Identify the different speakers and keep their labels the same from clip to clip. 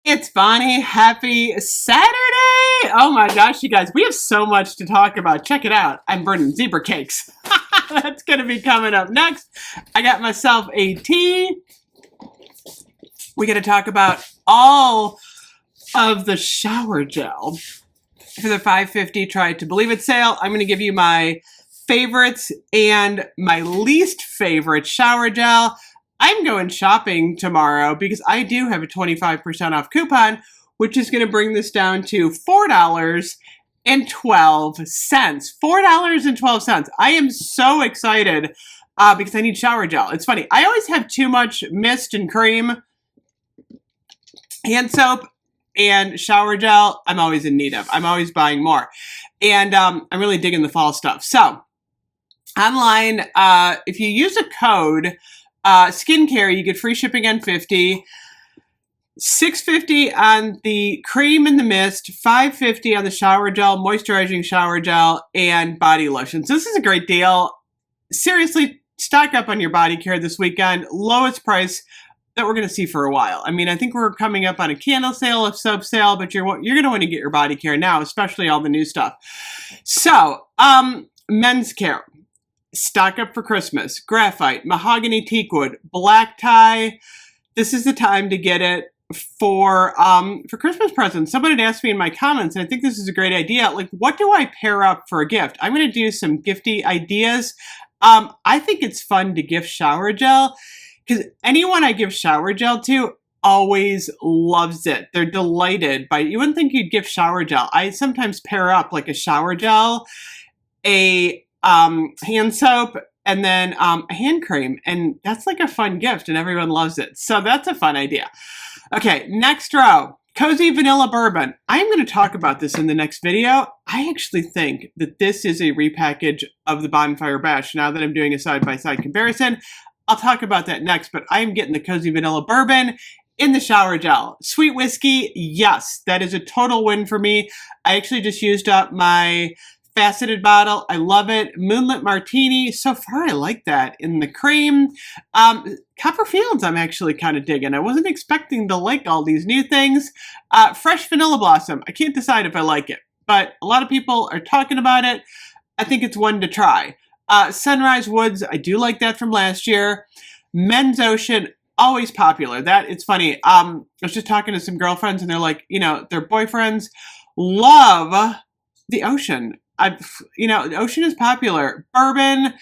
Speaker 1: It's Bonnie. Happy Saturday! Oh my gosh, you guys, we have so much to talk about. Check it out. I'm burning zebra cakes. That's going to be coming up next. I got myself a tea. We're going to talk about all of the shower gel for the $5.50 Try to Believe It sale. I'm going to give you my favorites and my least favorite shower gel. I'm going shopping tomorrow because I do have a 25% off coupon, which is going to bring this down to $4.12. $4.12. I am so excited because I need shower gel. It's funny. I always have too much mist and cream, hand soap, and shower gel. I'm always in need of. I'm always buying more. And I'm really digging the fall stuff. So online, if you use a code, skincare, you get free shipping on 50, $6.50 on the cream and the mist, $5.50 on the shower gel, moisturizing shower gel, and body lotion. So this is a great deal. Seriously, stock up on your body care this weekend. Lowest price that we're going to see for a while. I mean, I think we're coming up on a candle sale, a soap sale, but you're going to want to get your body care now, especially all the new stuff. So, men's care. Stock up for Christmas. Graphite, mahogany teakwood, black tie. This is the time to get it for Christmas presents. Someone had asked me in my comments, and I think this is a great idea. Like, what do I pair up for a gift? I'm going to do some gifty ideas. I think it's fun to gift shower gel because anyone I give shower gel to always loves it. They're delighted by it. You wouldn't think you'd gift shower gel. I sometimes pair up like a shower gel, a hand soap, and then a hand cream, and that's like a fun gift and everyone loves it. So that's a fun idea. Okay, next row, cozy vanilla bourbon. I'm going to talk about this in the next video. I actually think that this is a repackage of the Bonfire Bash. Now that I'm doing a side-by-side comparison, I'll talk about that next, but I'm getting the cozy vanilla bourbon in the shower gel. Sweet whiskey, yes, that is a total win for me. I actually just used up my faceted bottle. I love it. Moonlit martini. So far, I like that. In the cream. Copperfields, I'm actually kind of digging. I wasn't expecting to like all these new things. Fresh vanilla blossom. I can't decide if I like it, but a lot of people are talking about it. I think it's one to try. Sunrise woods. I do like that from last year. Men's ocean. Always popular. That, it's funny. I was just talking to some girlfriends and they're like, their boyfriends love the ocean. The ocean is popular. Bourbon,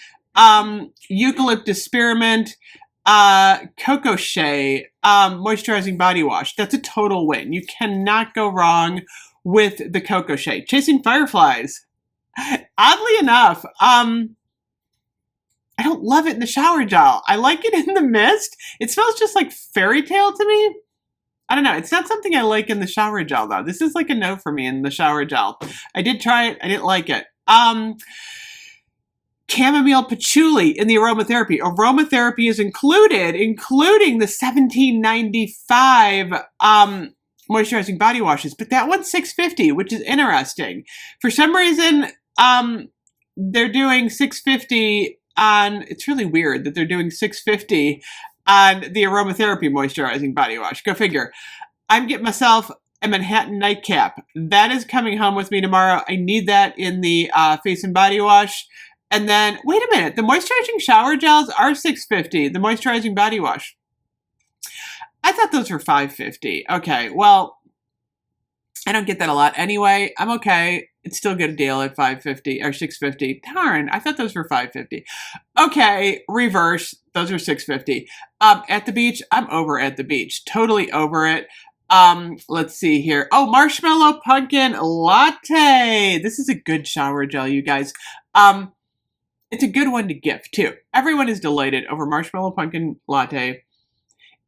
Speaker 1: eucalyptus spearmint, cocoa shea, moisturizing body wash. That's a total win. You cannot go wrong with the cocoa shea. Chasing fireflies. Oddly enough, I don't love it in the shower gel. I like it in the mist. It smells just like fairy tale to me. I don't know. It's not something I like in the shower gel, though. This is like a no for me in the shower gel. I did try it. I didn't like it. Chamomile patchouli in the aromatherapy. Aromatherapy is included, including the $17.95 moisturizing body washes. But that one's $6.50, which is interesting. For some reason, they're doing $6.50 on... It's really weird that they're doing $6.50 on the aromatherapy moisturizing body wash. Go figure. I'm getting myself a Manhattan nightcap. That is coming home with me tomorrow. I need that in the face and body wash. And then, wait a minute. The moisturizing shower gels are $6.50. The moisturizing body wash. I thought those were $5.50. Okay, well, I don't get that a lot anyway. I'm okay. It's still a good deal at $5.50 or $6.50. Darn, I thought those were $5.50. Okay, reverse. Those are $6.50. At the beach, I'm over at the beach. Totally over it. Let's see here. Oh, Marshmallow pumpkin latte. This is a good shower gel, you guys. It's a good one to gift too. Everyone is delighted over Marshmallow pumpkin latte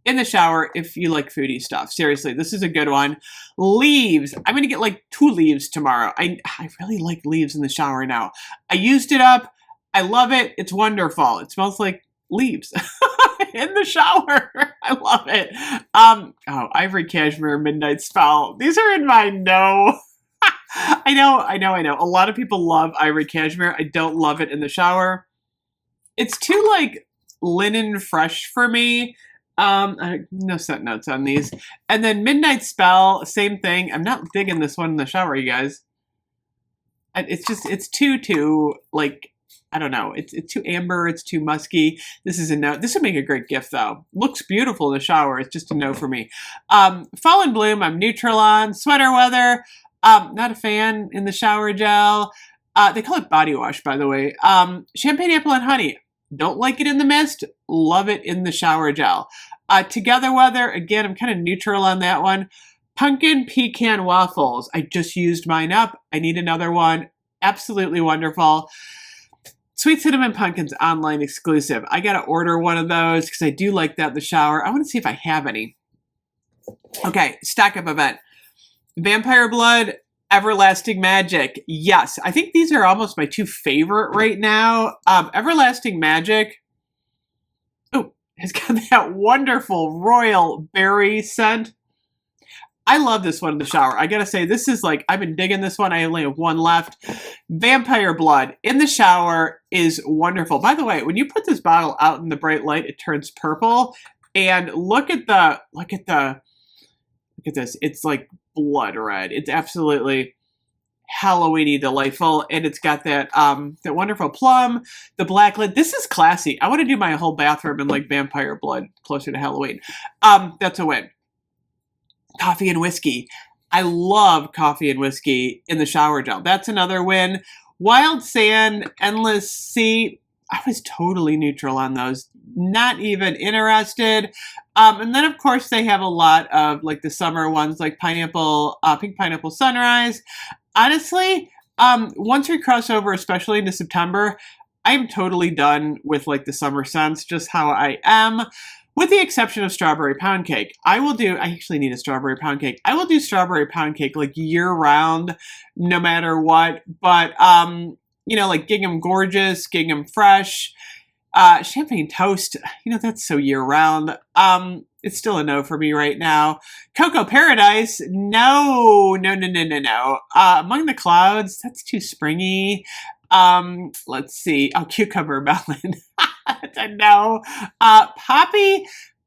Speaker 1: in the shower if you like foodie stuff. Seriously, this is a good one. Leaves. I'm going to get like 2 leaves tomorrow. I really like leaves in the shower now. I used it up. I love it. It's wonderful. It smells like leaves in the shower. I love it. Oh, Ivory Cashmere Midnight Spell. These are in my no. I know. A lot of people love Ivory Cashmere. I don't love it in the shower. It's too like linen fresh for me. No set notes on these. And then Midnight Spell, same thing. I'm not digging this one in the shower, you guys. It's too like, I don't know. It's too amber. It's too musky. This is a no. This would make a great gift though. Looks beautiful in the shower. It's just a no for me. Fall and Bloom, I'm neutral on. Sweater Weather, not a fan in the shower gel. They call it body wash, by the way. Champagne Apple and Honey, don't like it in the mist. Love it in the shower gel. Together Weather, again, I'm kind of neutral on that one. Pumpkin Pecan Waffles, I just used mine up. I need another one. Absolutely wonderful. Sweet Cinnamon Pumpkin's online exclusive. I got to order one of those because I do like that in the shower. I want to see if I have any. Okay, stock up event. Vampire Blood, Everlasting Magic. Yes, I think these are almost my two favorite right now. Everlasting Magic, oh, has got that wonderful royal berry scent. I love this one in the shower. I gotta say, this is like, I've been digging this one. I only have one left. Vampire Blood in the shower is wonderful. By the way, when you put this bottle out in the bright light, it turns purple. And look at this. It's like blood red. It's absolutely Halloween-y delightful. And it's got that wonderful plum, the black lid. This is classy. I want to do my whole bathroom in like Vampire Blood closer to Halloween. That's a win. Coffee and Whiskey. I love Coffee and Whiskey in the shower gel. That's another win. Wild Sand, Endless Sea. I was totally neutral on those. Not even interested. And then, of course, they have a lot of like the summer ones like Pineapple, Pink Pineapple Sunrise. Honestly, once we cross over, especially into September, I'm totally done with like the summer scents, just how I am. With the exception of Strawberry Pound Cake. I actually need a Strawberry Pound Cake. I will do Strawberry Pound Cake like year round, no matter what. But, like Gingham Gorgeous, Gingham Fresh, Champagne Toast, that's so year round. It's still a no for me right now. Cocoa Paradise, no. Among the Clouds, that's too springy. Let's see. Oh, Cucumber Melon. That's a no. Poppy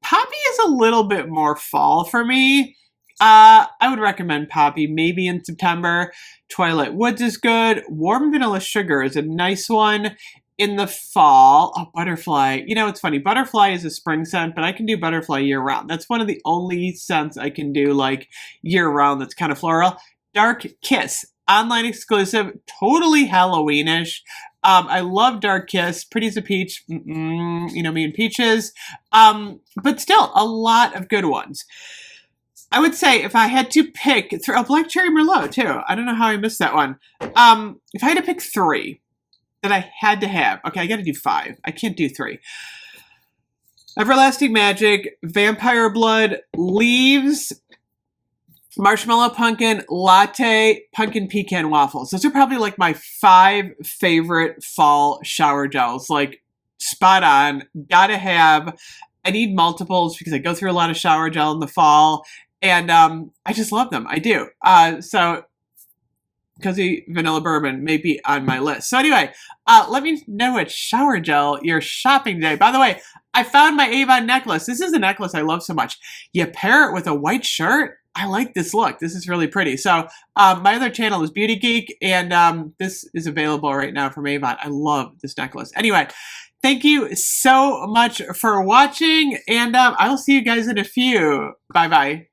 Speaker 1: is a little bit more fall for me. I would recommend Poppy maybe in September. Twilight Woods is good. Warm Vanilla Sugar is a nice one in the fall. Oh, Butterfly. It's funny. Butterfly is a spring scent, but I can do Butterfly year round. That's one of the only scents I can do like year round that's kind of floral. Dark Kiss. Online exclusive. Totally Halloweenish. I love Dark Kiss. Pretty as a Peach. Me and Peaches. But still, a lot of good ones. I would say if I had to pick, Black Cherry Merlot too. I don't know how I missed that one. If I had to pick three that I had to have, okay, I got to do five. I can't do three. Everlasting Magic, Vampire Blood, Leaves, Marshmallow Pumpkin, Latte, Pumpkin Pecan Waffles. Those are probably like my 5 favorite fall shower gels. Like spot on. Gotta have. I need multiples because I go through a lot of shower gel in the fall. And I just love them. I do. So Cozy Vanilla Bourbon may be on my list. So anyway, let me know what shower gel you're shopping today. By the way, I found my Avon necklace. This is a necklace I love so much. You pair it with a white shirt. I like this look. This is really pretty. So my other channel is Beauty Geek, and this is available right now from Avon. I love this necklace. Anyway, thank you so much for watching, and I will see you guys in a few. Bye-bye.